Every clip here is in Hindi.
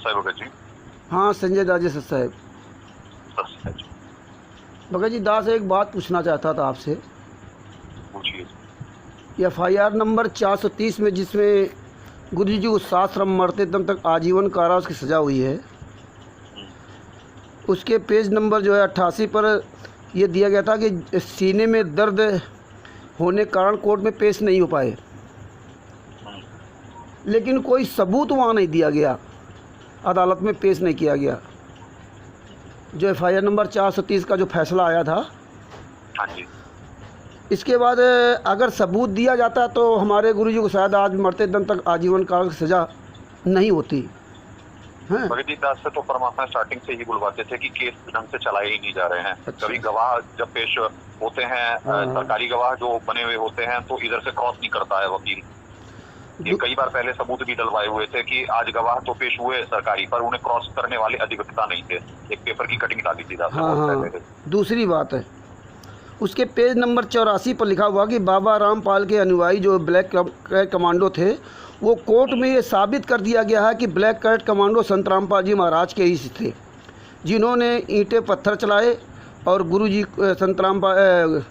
सत्साई भगत जी। हाँ संजय दास जी सत्साई। सत्साई जी, भगत जी दास एक बात पूछना चाहता था आपसे। पूछिए। FIR नंबर 430 में जिसमें गुरु जी उस आश्रम मरते दम तक आजीवन कारावास की सज़ा हुई है, उसके पेज नंबर जो है 88 पर यह दिया गया था कि सीने में दर्द होने के कारण कोर्ट में पेश नहीं हो पाए, लेकिन कोई सबूत वहाँ नहीं दिया गया, अदालत में पेश नहीं किया गया। जो FIR नंबर 430 का जो फैसला आया था, हाँ जी। इसके बाद अगर सबूत दिया जाता तो हमारे गुरुजी को शायद आज मरते दम तक आजीवन काल की सज़ा नहीं होती है। भगत जी दास से तो परमात्मा स्टार्टिंग से ही बुलवाते थे कि केस ढंग से चलाए ही नहीं जा रहे हैं। अच्छा। कभी गवाह जब पेश होते हैं, सरकारी गवाह जो बने हुए होते हैं, तो इधर से क्रॉस नहीं करता है वकील। ये कई बार पहले सबूत भी डलवाए हुए थे कि आज गवाह तो पेश हुए सरकारी, पर उन्हें क्रॉस करने वाले अधिवक्ता नहीं थे। एक पेपर की कटिंग डाली थी दास ने बहुत पहले। दूसरी बात है, उसके पेज नंबर 84 पर लिखा हुआ कि बाबा रामपाल के अनुयायी जो ब्लैक कैट कमांडो थे, वो कोर्ट में ये साबित कर दिया गया है कि ब्लैक कैट कमांडो संत रामपाल जी महाराज के ही थे, जिन्होंने ईंटें पत्थर चलाए और गुरु जी संत रामपाल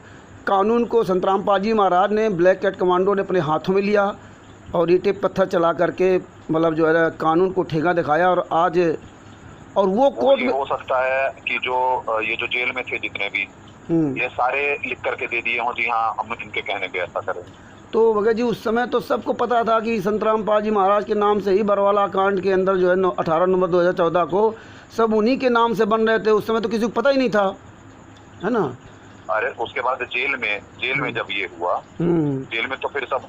कानून को संत रामपाल जी महाराज ने ब्लैक कैट कमांडो ने अपने हाथों में लिया और ईंटें पत्थर चला करके मतलब जो है कानून को ठेका दिखाया। और आज और वो कोर्ट में हो सकता है कि जो ये जो जेल में थे जितने भी, ये सारे लिख करके दे दिए हों जी हाँ हम इनके कहने पे ऐसा करें। तो भगत जी उस समय तो सबको पता था कि संत रामपाल जी महाराज के नाम से ही बरवाला कांड के अंदर जो है 18 नवंबर 2014 को सब उन्हीं के नाम से बन रहे थे। उस समय तो किसी को पता ही नहीं था, है ना। अरे उसके बाद जेल में जब ये हुआ, जेल में तो फिर सब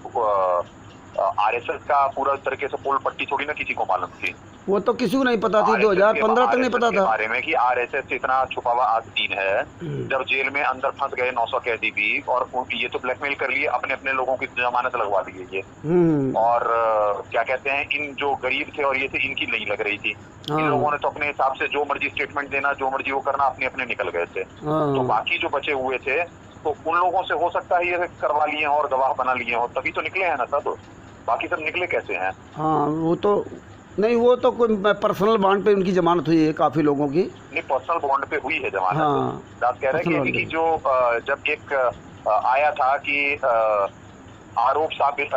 RSS का पूरा तरीके से पोल पट्टी थोड़ी ना किसी को मालूम थी। वो तो किसी को नहीं पता थी, 2015 तक नहीं पता था बारे में कि RSS इतना छुपा हुआ आस्तीन है। जब जेल में अंदर फंस गए 900 कैदी भी, और ये तो ब्लैकमेल कर लिए, अपने अपने लोगों की जमानत लगवा दी ये। और क्या कहते हैं, इन जो गरीब थे और ये थे, इनकी नहीं लग रही थी। इन लोगों ने तो अपने हिसाब से जो मर्जी स्टेटमेंट देना, जो मर्जी वो करना, अपने अपने निकल गए थे। तो बाकी जो बचे हुए थे तो उन लोगों से हो सकता है ये करवा लिए और गवाह बना लिए हो, तभी तो निकले हैं ना सब। बाकी सब निकले कैसे हैं? हाँ वो तो नहीं, वो तो कोई पर्सनल बॉन्ड पे उनकी जमानत हुई है काफी लोगों की। नहीं, पर्सनल बॉन्ड पे हुई है जमानत। हाँ, दास कह रहे हैं कि जो जब एक आया था कि आरोप साबित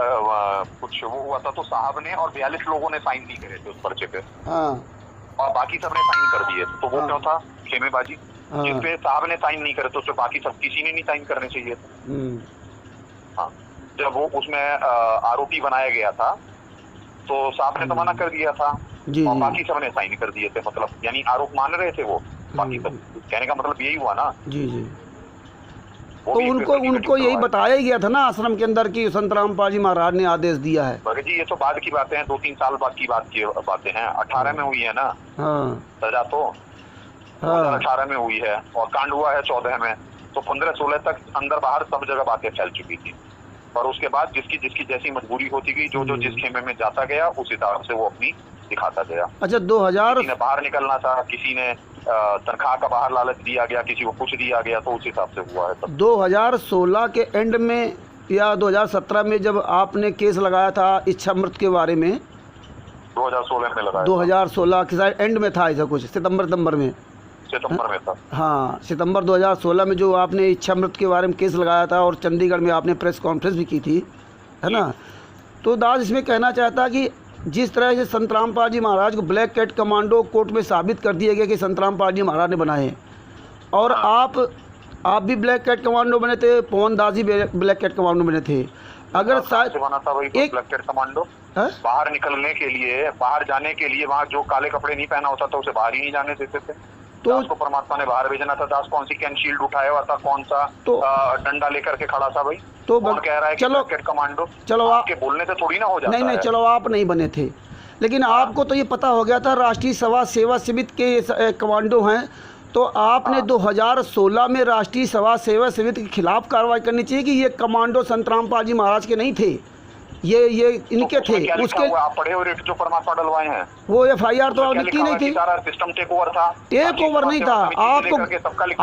कुछ वो हुआ था, तो साहब ने और 42 लोगों ने साइन नहीं करे थे उस पर्चे पे। हाँ। और बाकी सबने साइन कर दिए, तो वो क्यों था? खेमेबाजी। जिसपे साहब ने साइन नहीं करे तो उसपे बाकी सब किसी ने नहीं साइन करने चाहिए थे। हाँ, जब वो उसमें आरोपी बनाया गया था तो साहब ने तो मना कर दिया था और बाकी सबने साइन कर दिए थे। मतलब यानी आरोप मान रहे थे वो, बाकी सब। कहने का मतलब यही हुआ ना। जी जी। तो उनको यही बताया ही गया था ना आश्रम के अंदर कि संत रामपाल जी महाराज ने आदेश दिया है। भगत जी ये तो बाद की बातें हैं, 2-3 साल बाद की बातें हैं। 18 में हुई है ना सजा, तो 2018 में हुई है और कांड हुआ है 14 में। तो 15-16 तक अंदर बाहर सब जगह बातें फैल चुकी थी। और उसके बाद जिसकी जैसी मजबूरी होती गई, जो जिस खेमे में जाता गया उस हिसाब से वो अपनी दिखाता गया। अच्छा, 2000 किसी ने बाहर निकलना था, किसी ने तनख्वाह का बाहर लालच दिया गया, किसी को कुछ दिया गया, तो उस हिसाब से हुआ है सब। 2016 के एंड में या 2017 में जब आपने केस लगाया था इच्छा मृत्यु के बारे में, 2016 में लगाया। 2016 के शायद एंड में था ऐसा कुछ, सितंबर में था। हाँ, सितंबर 2016 में जो आपने इच्छा मृत्यु के बारे में केस लगाया था और चंडीगढ़ में आपने प्रेस कॉन्फ्रेंस भी की थी, है ना। तो दास इसमें कहना चाहता कि जिस तरह से संत रामपाल जी महाराज को ब्लैक कैट कमांडो कोर्ट में साबित कर दिया गया कि संत रामपाल जी महाराज ने बनाए, और आप भी ब्लैक कैट कमांडो बने थे, पवन Das ji black cat commando बने थे। अगर बना था वही ब्लैक कैट कमांडो, बाहर निकलने के लिए, बाहर जाने के लिए, वहाँ जो काले कपड़े नहीं पहना होता था उसे बाहर ही नहीं जाने देते थे। तो दास को परमात्मा ने बाहर भेजना था। दास कौन सी कैनशील्ड उठाया हुआ था, कौन सा डंडा लेकर के खड़ा था भाई? तो कौन कह रहा है कि ब्लैक कैट कमांडो? चलो आपके बोलने से थोड़ी ना हो जाता है। नहीं, चलो आप नहीं बने थे, लेकिन आपको तो ये पता हो गया था राष्ट्रीय सेवा समिति के कमांडो हैं, तो आपने 2016 में राष्ट्रीय सेवा समिति के खिलाफ कार्रवाई करनी चाहिए कि ये कमांडो संत रामपाल जी महाराज के नहीं थे, ये इनके थे। उसके आप पढ़े हुए जो परमात्मा डलवाए हैं, वो FIR तो लिखी नहीं थी। सारा सिस्टम टेक ओवर था। टेक ओवर नहीं था।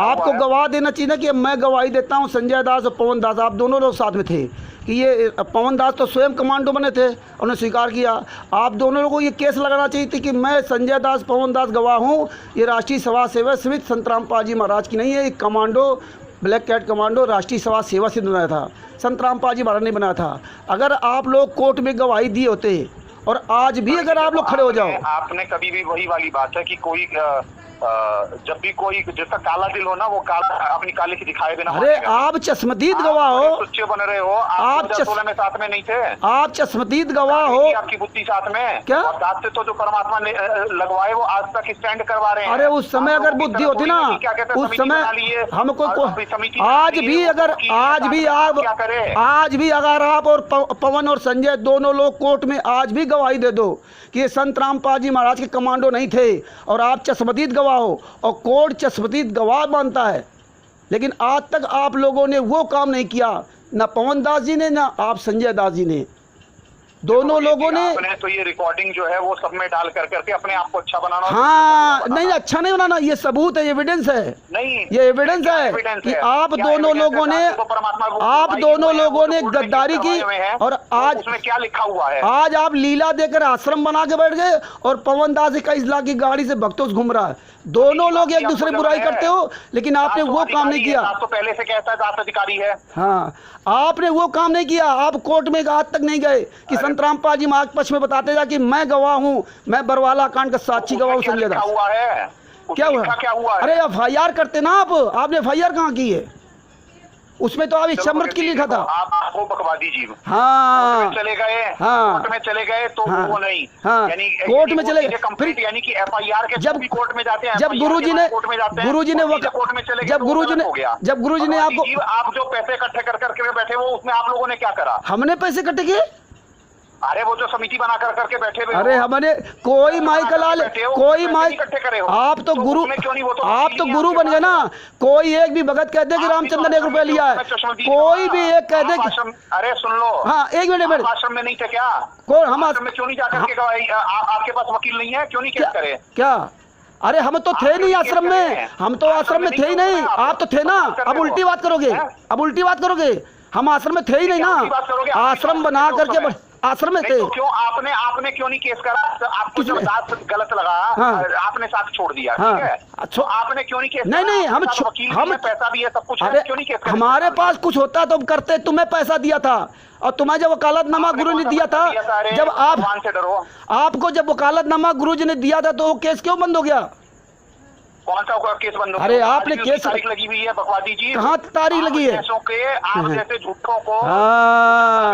आपको गवाह देना चाहिए ना कि मैं गवाही देता हूँ, संजय दास और पवन दास आप दोनों लोग साथ में थे, कि ये पवन दास तो स्वयं कमांडो बने थे, उन्होंने स्वीकार किया। आप दोनों लोगों को ये केस लगाना चाहिए थी कि मैं संजय दास पवन दास गवाह हूँ, ये राष्ट्रीय सेवा सेवा समिति संत रामपाल जी महाराज की नहीं है, ये कमांडो ब्लैक कैट कमांडो राष्ट्रीय सेवा सेवा से बनाया था, संत रामपाल जी महाराज ने बनाया था। अगर आप लोग कोर्ट में गवाही दिए होते और आज भी अगर आप लोग खड़े हो जाओ, आपने कभी भी वही वाली बात है कि कोई जब भी कोई जिसका काला दिल हो ना, वो काला अपनी काले की दिखाए बिना। अरे आप चश्मदीद गवाह हो, सच्चे बन रहे हो। आप 2016 में साथ में नहीं थे, आप चश्मदीद गवाह हो। आपकी बुद्धि साथ में क्या और साथ से तो जो परमात्मा ने लगवाए वो आज तक स्टैंड करवा रहे हैं। अरे उस समय अगर बुद्धि होती ना, उस समय हमको आज भी अगर आज भी अगर आप और पवन और संजय दोनों लोग कोर्ट में आज भी गवाही दे दो कि ये संत रामपाल जी महाराज के कमांडो नहीं थे और आप चश्मदीद गवाह हो और कोर्ट चश्मदीद गवाह मानता है, लेकिन आज तक आप लोगों ने वो काम नहीं किया, ना पवन दास जी ने ना आप संजय दास जी ने, दोनों लोगों ने। तो ये रिकॉर्डिंग जो है वो सब में डाल कर करके अपने आप को अच्छा बनाना। हाँ नहीं, अच्छा नहीं बनाना, ये सबूत है, एविडेंस है। नहीं, ये एविडेंस है कि आप दोनों लोगों ने गद्दारी की। और आज उसमें क्या लिखा हुआ है? आज आप लीला देकर आश्रम बना के बैठ गए और पवन दास 21 लाख की गाड़ी से भक्तों से घूम रहा है। दोनों लोग एक दूसरे बुराई करते हो, लेकिन आपने वो काम नहीं किया। तो पहले से कहता है दास अधिकारी है। हाँ, आपने वो काम नहीं किया। आप कोर्ट में आज तक नहीं गए कि संत रामपाल जी महाराज पक्ष में बताते जा कि मैं गवाह हूँ, मैं बरवाला कांड का साक्षी गवाह हूँ। संजय दास हुआ है क्या हुआ? अरे FIR करते ना आपने FIR कहाँ की है? उसमें तो आप इच्छामृत की लिखा था। आपको बकवादी जीव। हाँ चले गए, हाँ कोर्ट में चले गए तो हाँ, वो नहीं, हाँ, यानी कोर्ट में चले गए फिर, यानी कि FIR के जब कोर्ट में जाते हैं, जब गुरुजी ने कोर्ट में जाते हैं, गुरुजी ने कोर्ट में चले गए, जब गुरुजी ने आपको, आप जो पैसे इकट्ठे कर करके बैठे वो उसमें आप लोगों ने क्या करा? हमने पैसे इकट्ठे किए? अरे वो जो समिति बना कर करके बैठे हुए, अरे हमने कोई माई कलाल, कोई माई इकट्ठे करे हो। आप तो गुरु, आप तो गुरु बन गए ना। कोई एक भी भगत कह दे कि रामचंद्र ने 1 रुपया लिया है, कोई भी एक कह दे कि, अरे सुन लो, हाँ एक मिनट, आश्रम में नहीं थे क्या? हम आश्रम में क्यों नहीं जाकर के गवाही? आपके पास वकील नहीं है, क्यों नहीं केस करे? क्या? अरे हम तो थे नहीं आश्रम में, हम तो आश्रम में थे ही नहीं। आप तो थे ना, अब उल्टी बात करोगे, अब उल्टी बात करोगे। हम आश्रम में थे ही नहीं ना, आश्रम बना करके आश्रम में थे। तो क्यों आपने क्यों नहीं केस करा? आपको जब दास गलत लगा, हाँ, आपने साथ छोड़ दिया, हाँ, ठीक है? तो आपने क्यों नहीं केस? नहीं, हम पैसा भी है, सब कुछ है, क्यों नहीं केस? हमारे पास कुछ होता तो हम करते। तुम्हें पैसा दिया था और तुम्हें जब वकालतनामा गुरु ने दिया था, जब आपको जब वकालतनामा गुरु जी ने दिया था तो वो केस क्यों बंद हो गया? कौन सा केस बंद? अरे आपने केस तारीख लगी हुई है बकवादी जी। कहाँ तारीख लगी है? आप जैसे झूठों को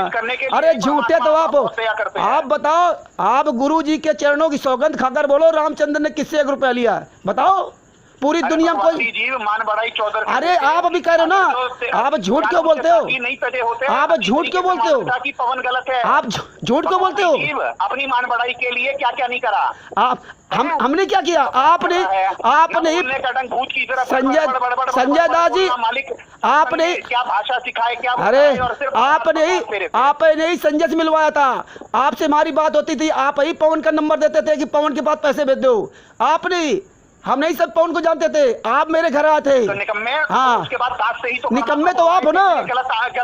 करने के लिए, अरे झूठे तो आप बताओ, आप गुरु जी के चरणों की सौगंध खाकर बोलो रामचंद्र ने किससे 1 रुपया लिया है? बताओ पूरी दुनिया में कोई जीव मान बढ़ाई 14। अरे आप अभी कह रहे हो ना, आप झूठ क्यों बोलते हो? नहीं पैदे होते, आप झूठ क्यों बोलते हो? कि पवन गलत है, आप झूठ क्यों बोलते हो? अपनी मान बढ़ाई के लिए क्या क्या नहीं करा? हमने क्या किया? आपने संजय दास जी, आपने क्या भाषा सिखाए? क्या? अरे आपने ही संजय से मिलवाया था। आपसे हमारी बात होती थी, आप ही पवन का नंबर देते थे कि पवन के पास पैसे भेज दो। आपने, हम नहीं सब पवन को जानते थे। आप मेरे घर आए थे। तो निकम्मे, हाँ, उसके बाद दास से ही तो निकम्मे तो आप हो ना,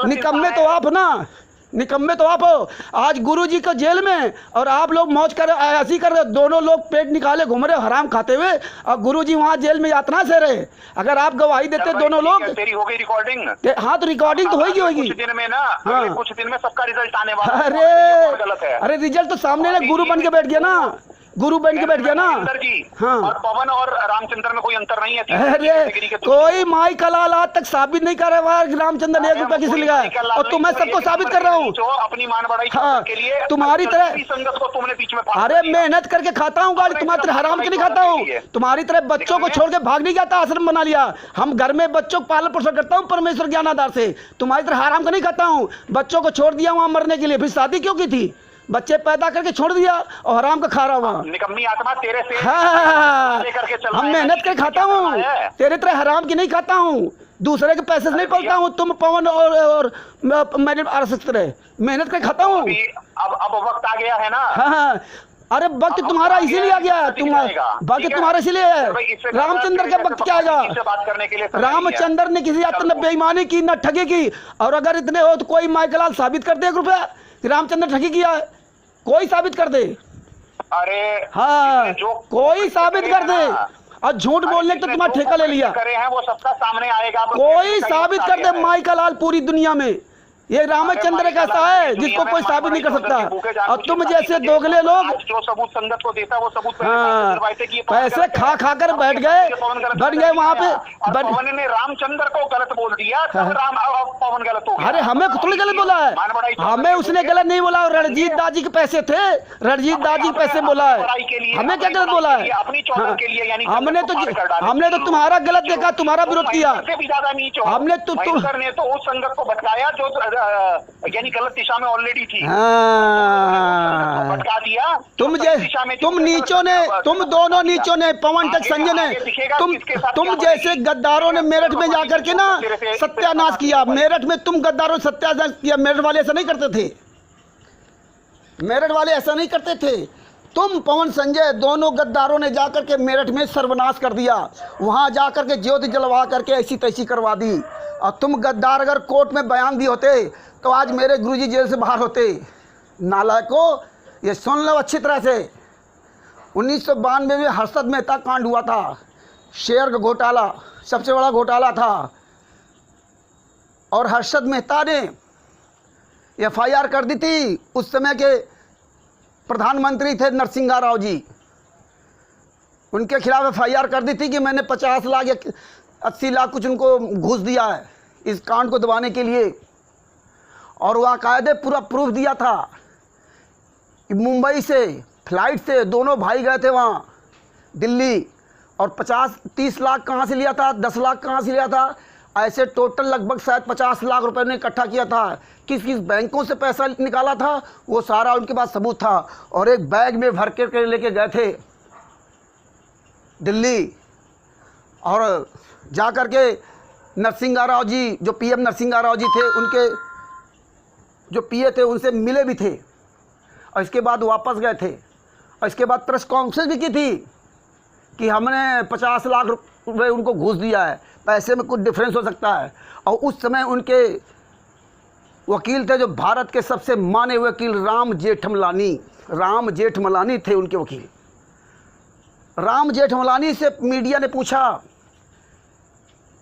निकम्मे तो आप हो ना, निकम्मे तो आप हो। आज गुरुजी को जेल में और आप लोग मौज कर ऐसी कर रहे, दोनों लोग पेट निकाले घूम रहे हराम खाते हुए, और गुरुजी वहाँ जेल में यातना से रहे। अगर आप गवाही देते दोनों लोग, तेरी हो गई रिकॉर्डिंग। हाँ तो रिकॉर्डिंग तो होगी कुछ दिन में ना, कुछ दिन में सबका रिजल्ट आने वाला है। अरे रिजल्ट तो सामने ना, गुरु बन के बैठ गया ना, गुरु बन के बैठ गया ना। हाँ, और पवन और रामचंद्र में कोई अंतर नहीं है। अरे कोई माई कलाल आज तक साबित नहीं कर रहा है रामचंद्र ने 1 रुपया किसे लिया है, और तुम्हें सबको साबित कर रहा हूँ। अपनी मान बढ़ाई के लिए तुम्हारी तरह संगत को तुमने बीच में, अरे मेहनत करके खाता हूँ गाड़ी, तुम्हारी तरह हराम के नहीं खाता हूँ। तुम्हारी तरह बच्चों को छोड़ के भाग नहीं जाता, आश्रम बना लिया। हम घर में बच्चों को पालन पोषण करता हूँ परमेश्वर ज्ञान आधार से। तुम्हारी तरह हराम का नहीं खाता हूँ। बच्चों को छोड़ दिया वहाँ मरने के लिए, फिर शादी क्यों की थी? बच्चे पैदा करके छोड़ दिया और हराम का खा रहा हुआ। निकम्मी आत्मा तेरे से हम मेहनत करके खाता हूँ, तेरे तरह हराम की नहीं खाता हूँ। दूसरे के पैसे से नहीं पलता हूँ। तुम पवन और मैंने मेहनत करके खाता हूँ। अब वक्त आ गया है ना। हाँ, अरे वक्त तुम्हारा इसीलिए आ गया, वक्त तुम्हारा इसीलिए है। रामचंद्र का वक्त क्या आएगा? रामचंद्र ने किसी यात्री ने बेईमानी की, न ठगी की। और अगर इतने हो तो कोई माइकलाल साबित कर दे 1 रुपया कि रामचंद्र ठगी किया है, कोई साबित कर दे। अरे हाँ, कोई साबित कर दे। और झूठ बोलने तो तुम्हारा ठेका ले लिया, करे हैं वो सबका सामने आएगा। कोई साबित कर दे माइकलाल पूरी दुनिया में। ये रामचंद्र कैसा है जिसको कोई साबित नहीं कर सकता। और तुम जैसे दोगले लोग जो सबूत संगत को देता वो सबूत पैसे खा कर बैठ गए वहां पे। पवन ने रामचंद्र को गलत बोल दिया, तब पवन गलत हो गया। अरे हमें थोड़ी गलत बोला है, हमें उसने गलत नहीं बोला। रणजीत दाजी के पैसे थे, रणजीत दाजी के पैसे बोला है, हमें क्या गलत बोला है? हमने तो तुम्हारा गलत देखा, तुम्हारा विरोध किया। हमने तो उस संगत को बचाया जो यानी गलत दिशा में ऑलरेडी थी। भटका दिया। तुम नीचों ने, तुम दोनों नीचों ने, पवन तक संजय ने, तुम जैसे गद्दारों ने मेरठ में जाकर के ना सत्यानाश किया। मेरठ में तुम गद्दारों ने सत्यानाश किया। मेरठ वाले ऐसा नहीं करते थे, मेरठ वाले ऐसा नहीं करते थे। तुम पवन संजय दोनों गद्दारों ने जाकर के मेरठ में सर्वनाश कर दिया। वहां जाकर के ज्योति जलवा करके ऐसी तैसी करवा दी। और तुम गद्दार अगर कोर्ट में बयान दिए होते तो आज मेरे गुरुजी जेल से बाहर होते। नालायकों, ये सुन लो अच्छी तरह से। 1992 में हर्षद मेहता कांड हुआ था, शेयर का घोटाला सबसे बड़ा घोटाला था। और हर्षद मेहता ने FIR कर दी थी। उस समय के प्रधानमंत्री थे नरसिंह राव जी, उनके खिलाफ FIR कर दी थी कि मैंने 50 लाख या 80 लाख कुछ उनको घूस दिया है इस कांड को दबाने के लिए। और वह कायदे पूरा प्रूफ दिया था कि मुंबई से फ्लाइट से दोनों भाई गए थे वहाँ दिल्ली। और 50-30 लाख कहाँ से लिया था, 10 लाख कहाँ से लिया था, ऐसे टोटल लगभग शायद 50 लाख रुपए ने इकट्ठा किया था। किस किस बैंकों से पैसा निकाला था वो सारा उनके पास सबूत था। और एक बैग में भर के लेके गए थे दिल्ली। और जा कर के नरसिंह राव जी, जो PM नरसिंह राव जी थे, उनके जो PA थे उनसे मिले भी थे। और इसके बाद वापस गए थे। और इसके बाद प्रेस कॉन्फ्रेंस भी की थी कि हमने 50 लाख रुपए उनको घूस दिया है, पैसे में कुछ डिफरेंस हो सकता है। और उस समय उनके वकील थे जो भारत के सबसे माने हुए वकील राम जेठमलानी थे उनके वकील। राम जेठमलानी से मीडिया ने पूछा,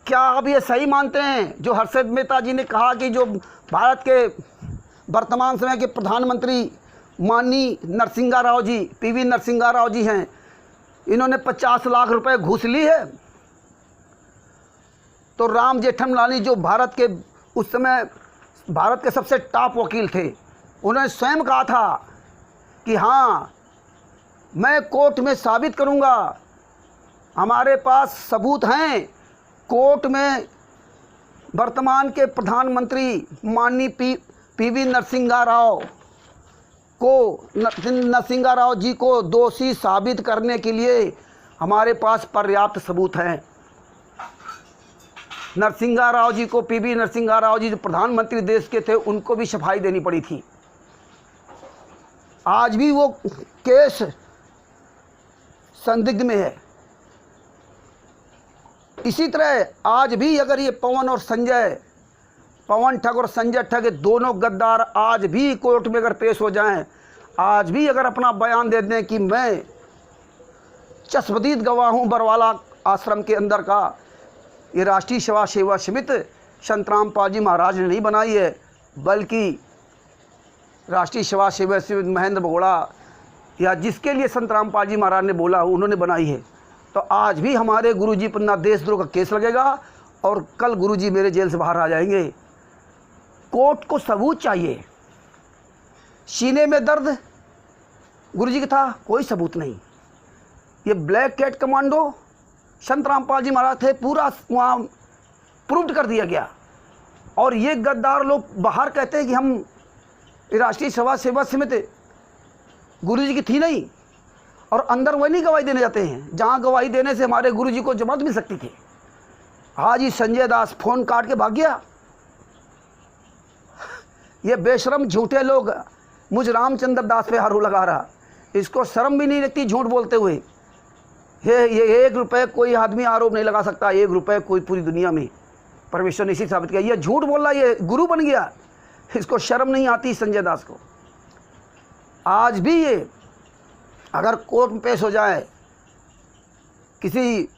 क्या आप ये सही मानते हैं जो हर्षद मेहता जी ने कहा कि जो भारत के वर्तमान समय के प्रधानमंत्री माननीय नरसिंह राव जी, PV नरसिंह राव जी हैं, इन्होंने 50 लाख रुपए घूस ली है? तो राम जेठमलानी जो भारत के उस समय भारत के सबसे टॉप वकील थे, उन्होंने स्वयं कहा था कि हाँ, मैं कोर्ट में साबित करूंगा, हमारे पास सबूत हैं। कोर्ट में वर्तमान के प्रधानमंत्री माननीय PV नरसिंह राव जी को दोषी साबित करने के लिए हमारे पास पर्याप्त सबूत हैं। नरसिंह राव जी को, PV नरसिंह राव जी जो प्रधानमंत्री देश के थे, उनको भी सफाई देनी पड़ी थी। आज भी वो केस संदिग्ध में है। इसी तरह आज भी अगर ये पवन ठग और संजय ठग दोनों गद्दार आज भी कोर्ट में अगर पेश हो जाएं, आज भी अगर अपना बयान दे दें कि मैं चश्मदीद गवाह हूँ बरवाला आश्रम के अंदर का, ये राष्ट्रीय सेवा समिति संतराम पाल जी महाराज ने नहीं बनाई है, बल्कि राष्ट्रीय सेवा समिति महेंद्र बगोड़ा या जिसके लिए संतराम पाल जी महाराज ने बोला उन्होंने बनाई है। तो आज भी हमारे गुरुजी पर ना देशद्रोह का केस लगेगा और कल गुरुजी मेरे जेल से बाहर आ जाएंगे। कोर्ट को सबूत चाहिए। सीने में दर्द गुरुजी का था, कोई सबूत नहीं। ये ब्लैक कैट कमांडो संत रामपाल जी महाराज थे, पूरा वहाँ प्रूव कर दिया गया। और ये गद्दार लोग बाहर कहते हैं कि हम राष्ट्रीय सेवा समिति गुरुजी की थी नहीं, और अंदर वही नहीं गवाही देने जाते हैं जहाँ गवाही देने से हमारे गुरुजी को जमानत मिल सकती थी। आज ही संजय दास फ़ोन काट के भाग गया। ये बेशरम झूठे लोग मुझ रामचंद्र दास पे आरोप लगा रहा इसको शर्म भी नहीं लगती झूठ बोलते हुए। ये 1 रुपये कोई आदमी आरोप नहीं लगा सकता, 1 रुपये कोई पूरी दुनिया में। परमेश्वर ने इसी साबित किया। ये झूठ बोल रहा, ये गुरु बन गया, इसको शर्म नहीं आती संजय दास को। आज भी ये अगर कोर्ट में पेश हो जाए, किसी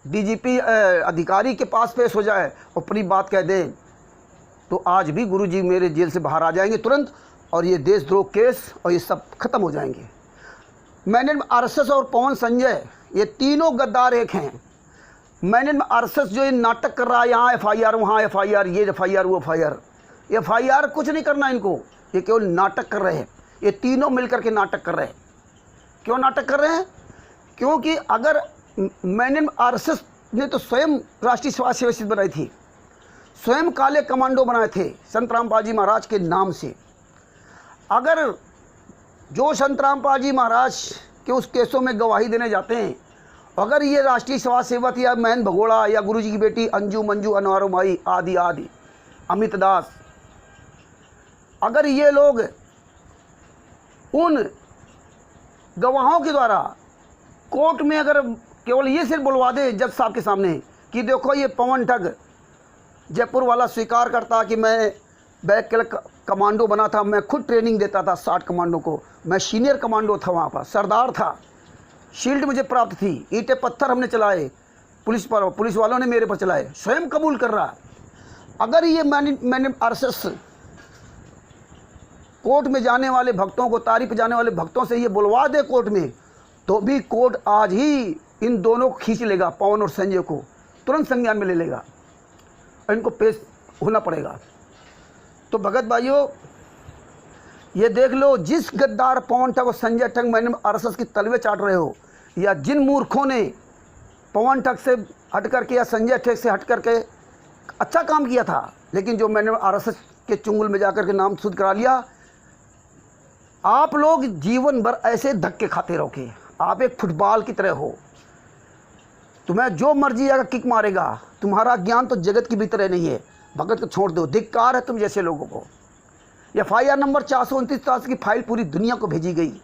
डीजीपी अधिकारी के पास पेश हो जाए, अपनी बात कह दे, तो आज भी गुरुजी मेरे जेल से बाहर आ जाएंगे तुरंत, और ये देशद्रोह केस और ये सब खत्म हो जाएंगे। मैंने आरएसएस और पवन संजय ये तीनों गद्दार एक हैं। मैंने आरएसएस जो ये नाटक कर रहा है, यहाँ एफआईआर वहाँ एफआईआर, ये एफआईआर वो एफआईआर कुछ नहीं करना इनको, ये केवल नाटक कर रहे हैं। ये तीनों मिलकर के नाटक कर रहे हैं। क्यों नाटक कर रहे हैं? क्योंकि अगर मैंने आरएसएस ने तो स्वयं राष्ट्रीय सेवा समिति बनाई थी, स्वयं काले कमांडो बनाए थे संत रामपाल जी महाराज के नाम से। अगर जो संत रामपाल जी महाराज के उस केसों में गवाही देने जाते हैं, अगर ये राष्ट्रीय सेवा सेवक या महन भगोड़ा या गुरुजी की बेटी अंजू मंजू अनवारो माई आदि आदि अमित दास, अगर ये लोग उन गवाहों के द्वारा कोर्ट में अगर केवल ये सिर्फ बुलवा दे जज साहब के सामने कि देखो ये पवन ठग जयपुर वाला स्वीकार करता कि मैं बैक कमांडो बना था, मैं खुद ट्रेनिंग देता था 60 कमांडो को, मैं सीनियर कमांडो था, वहाँ पर सरदार था, शील्ड मुझे प्राप्त थी, ईंटें पत्थर हमने चलाए, पुलिस वालों ने मेरे पर चलाए, स्वयं कबूल कर रहा। अगर ये मैंने आरएसएस कोर्ट में जाने वाले भक्तों को, तारीफ जाने वाले भक्तों से ये बुलवा दे कोर्ट में, तो भी कोर्ट आज ही इन दोनों को खींच लेगा, पवन और संजय को तुरंत संज्ञान में ले लेगा, इनको पेश होना पड़ेगा। तो भगत भाइयों, ये देख लो, जिस गद्दार पवन ठग और संजय ठग मैंने आरएसएस की तलवे चाट रहे हो, या जिन मूर्खों ने पवन ठग से हट करके या संजय ठग से हट करके अच्छा काम किया था, लेकिन जो मैंने आरएसएस के चुंगल में जाकर के नाम शुद्ध करा लिया, आप लोग जीवन भर ऐसे धक्के खाते रहोगे। आप एक फुटबॉल की तरह हो, तुम्हें जो मर्जी आएगा किक मारेगा, तुम्हारा ज्ञान तो जगत की भी तरह नहीं है। भगत को छोड़ दो, धिक्कार है तुम जैसे लोगों को। एफआईआर नंबर 429 की फाइल पूरी दुनिया को भेजी गई,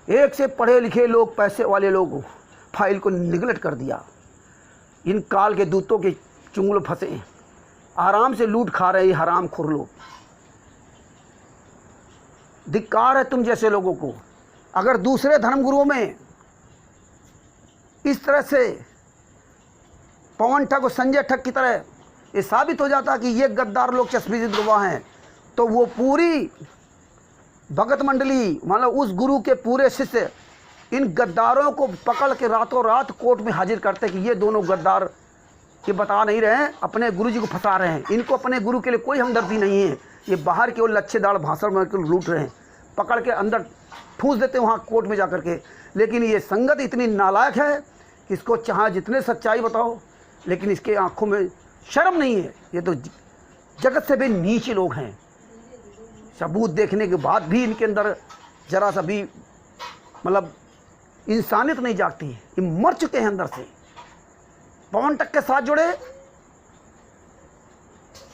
एक से पढ़े लिखे लोग, पैसे वाले लोग फाइल को निगलेक्ट कर दिया। इन काल के दूतों के चुंगल फंसे, आराम से लूट खा रहे हराम खोर लोग। धिक्कार है तुम जैसे लोगों को। अगर दूसरे धर्मगुरुओं में इस तरह से पवन ठग और संजय ठग की तरह ये साबित हो जाता कि ये गद्दार लोग चश्मदीद गवाह हैं, तो वो पूरी भगत मंडली, मतलब उस गुरु के पूरे शिष्य इन गद्दारों को पकड़ के रातों रात कोर्ट में हाजिर करते कि ये दोनों गद्दार ये बता नहीं रहे हैं, अपने गुरु जी को फंसा रहे हैं, इनको अपने गुरु के लिए कोई हमदर्दी नहीं है, ये बाहर केवल लच्छेदार भाषण में लूट रहे हैं, पकड़ के अंदर ठूस देते हैं वहाँ कोर्ट में जाकर के। लेकिन ये संगत इतनी नालायक है कि इसको चाहे जितने सच्चाई बताओ, लेकिन इसके आंखों में शर्म नहीं है। ये तो जगत से भी नीचे लोग हैं। सबूत देखने के बाद भी इनके अंदर जरा सा भी मतलब इंसानियत नहीं जागती, ये मर चुके हैं अंदर से। पवन ठग के साथ जुड़े,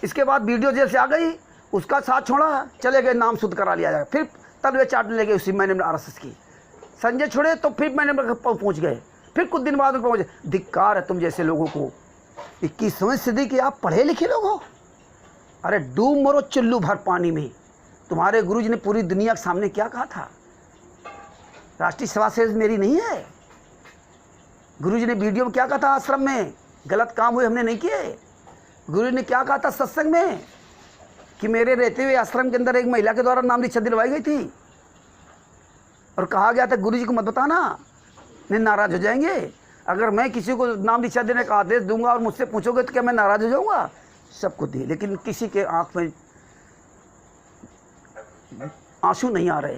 इसके बाद वीडियो जेल से आ गई, उसका साथ छोड़ा, चले गए, नाम शुद्ध करा लिया जाएगा, फिर तलवे चाटने लगे उसी मैंने आरएसएस की। संजय छोड़े तो फिर मैंने पहुंच गए, फिर कुछ दिन बाद पहुंचे। धिक्कार है तुम जैसे लोगों को। 21वीं सदी के आप पढ़े लिखे लोग हो। अरे डूब मरो चुल्लू भर पानी में। तुम्हारे गुरुजी ने पूरी दुनिया के सामने क्या कहा था? राष्ट्रीय सेवा से मेरी नहीं है। गुरुजी ने वीडियो में क्या कहा था? आश्रम में गलत काम हुए हमने नहीं किए। गुरुजी ने क्या कहा था सत्संग में कि मेरे रहते हुए आश्रम के अंदर एक महिला के द्वारा नाम दीक्षा दिलवाई गई थी और कहा गया था गुरुजी को मत बताना, नहीं नाराज हो जाएंगे। अगर मैं किसी को नाम दीक्षा देने का आदेश दूंगा और मुझसे पूछोगे तो क्या मैं नाराज हो जाऊंगा? सबको दिए, लेकिन किसी के आंख में आंसू नहीं आ रहे।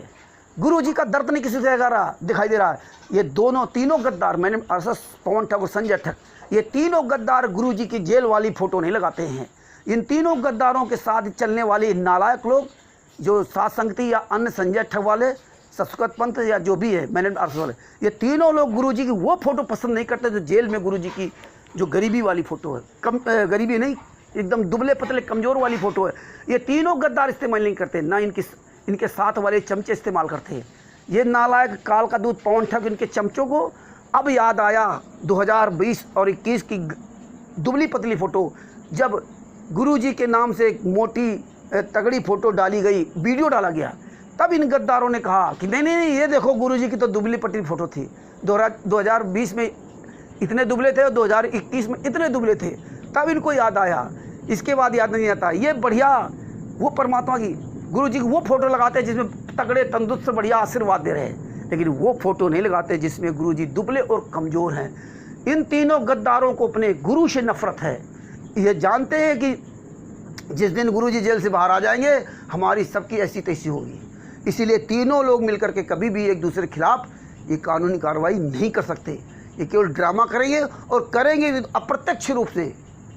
गुरुजी का दर्द नहीं किसी से दिखाई दे रहा है। ये दोनों तीनों गद्दार, मैंने आरएसएस पवन ठग और संजय ठग, ये तीनों गद्दार गुरुजी की जेल वाली फोटो नहीं लगाते हैं। इन तीनों गद्दारों के साथ चलने वाले नालायक लोग जो सात संगति या अन्य संजय ठग वाले, संस्कृत पंथ या जो भी है मैंने आरएसएस वाले, ये तीनों लोग गुरुजी की वो फोटो पसंद नहीं करते जो जेल में गुरुजी की जो गरीबी वाली फोटो है, कम गरीबी नहीं, एकदम दुबले पतले कमज़ोर वाली फ़ोटो है। ये तीनों गद्दार इस्तेमाल नहीं करते, ना इनके साथ वाले चमचे इस्तेमाल करते हैं। ये नालायक काल का दूध पवन ठग इनके चमचों को अब याद आया 2020 और 21 की दुबली पतली फ़ोटो, जब गुरुजी के नाम से एक मोटी तगड़ी फ़ोटो डाली गई, वीडियो डाला गया, तब इन गद्दारों ने कहा कि नहीं नहीं नहीं, ये देखो गुरुजी की तो दुबली पतली फ़ोटो थी। 2020 में इतने दुबले थे और 2021 में इतने दुबले थे, तब इनको याद आया। इसके बाद याद नहीं आता। ये बढ़िया वो परमात्मा की गुरुजी की वो फ़ोटो लगाते हैं जिसमें तगड़े तंदुरुस्त बढ़िया आशीर्वाद दे रहे हैं, लेकिन वो फ़ोटो नहीं लगाते जिसमें गुरुजी दुबले और कमज़ोर हैं। इन तीनों गद्दारों को अपने गुरु से नफ़रत है। ये जानते हैं कि जिस दिन गुरुजी जेल से बाहर आ जाएंगे हमारी सबकी ऐसी तैसी होगी, इसीलिए तीनों लोग मिलकर के कभी भी एक दूसरे के खिलाफ ये कानूनी कार्रवाई नहीं कर सकते। ये केवल ड्रामा करेंगे और करेंगे अप्रत्यक्ष रूप से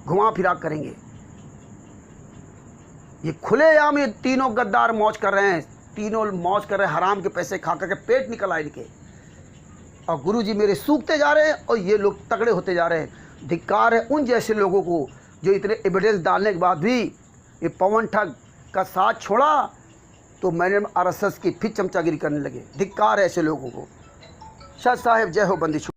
घुमा फिरा करेंगे। ये खुलेआम ये तीनों गद्दार मौज कर रहे हैं, तीनों मौज कर रहे हैं, हराम के पैसे खा करके पेट निकल आए इनके, और गुरुजी मेरे सूखते जा रहे हैं और ये लोग तगड़े होते जा रहे हैं। धिक्कार है उन जैसे लोगों को जो इतने एविडेंस डालने के बाद भी ये पवन ठग का साथ छोड़ा तो मैंने RSS की फिर चमचागिरी करने लगे। धिक्कार है ऐसे लोगों को। शाह साहेब जय हो बंदी छोड़।